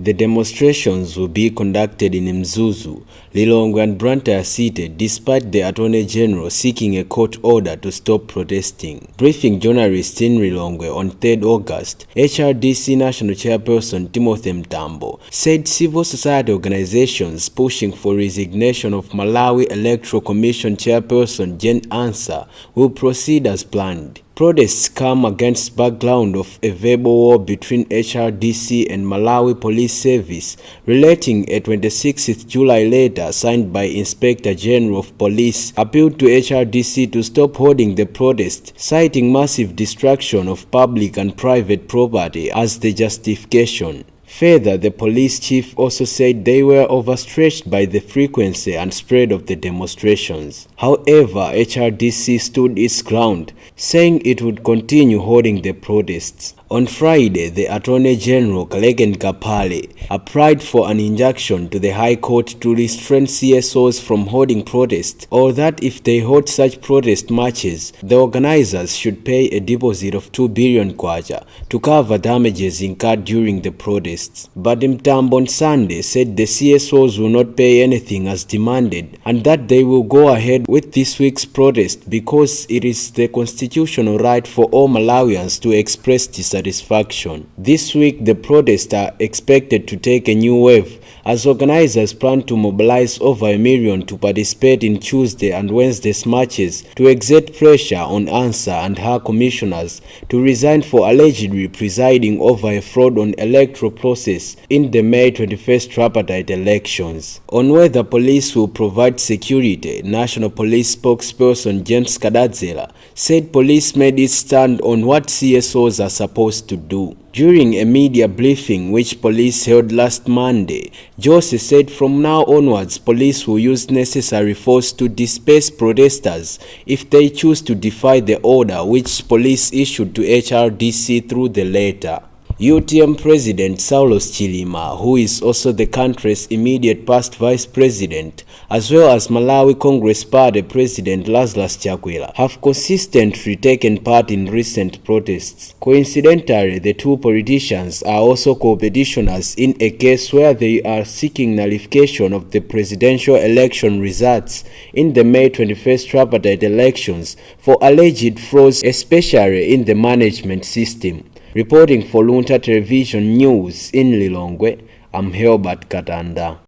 The demonstrations will be conducted in Mzuzu, Lilongwe and Blantyre City despite the Attorney General seeking a court order to stop protesting. Briefing journalists in Lilongwe on 3rd August, HRDC National Chairperson Timothy Mtambo said civil society organizations pushing for resignation of Malawi Electoral Commission Chairperson Jane Ansah will proceed as planned. Protests come against background of a verbal war between HRDC and Malawi Police Service relating a 26th July letter signed by Inspector General of Police appealed to HRDC to stop holding the protest, citing massive destruction of public and private property as the justification. Further, the police chief also said they were overstretched by the frequency and spread of the demonstrations. However, HRDC stood its ground, saying it would continue holding the protests. On Friday, the Attorney General Kalegen Kapale applied for an injunction to the High Court to restrain CSOs from holding protests, or that if they hold such protest marches, the organizers should pay a deposit of 2 billion kwacha to cover damages incurred during the protests. But Mtambo on Sunday said the CSOs will not pay anything as demanded and that they will go ahead with this week's protest because it is the constitutional right for all Malawians to express dissatisfaction. This week, the protests are expected to take a new wave as organizers plan to mobilize over 1 million to participate in Tuesday and Wednesday's marches to exert pressure on Ansah and her commissioners to resign for allegedly presiding over a fraud on electoral process in the May 21st tripartite elections. On whether police will provide security, National Police spokesperson James Kadadzela said police made its stand on what CSOs are supposed to do. During a media briefing which police held last Monday, Csos said from now onwards police will use necessary force to disperse protesters if they choose to defy the order which police issued to HRDC through the letter. UTM President Saulos Chilima, who is also the country's immediate past vice president, as well as Malawi Congress Party President Lazarus Chakwera, have consistently taken part in recent protests. Coincidentally, the two politicians are also co-petitioners in a case where they are seeking nullification of the presidential election results in the May 21st tripartite elections for alleged frauds, especially in the management system. Reporting for Lunta Television News in Lilongwe, I'm Helbert Katanda.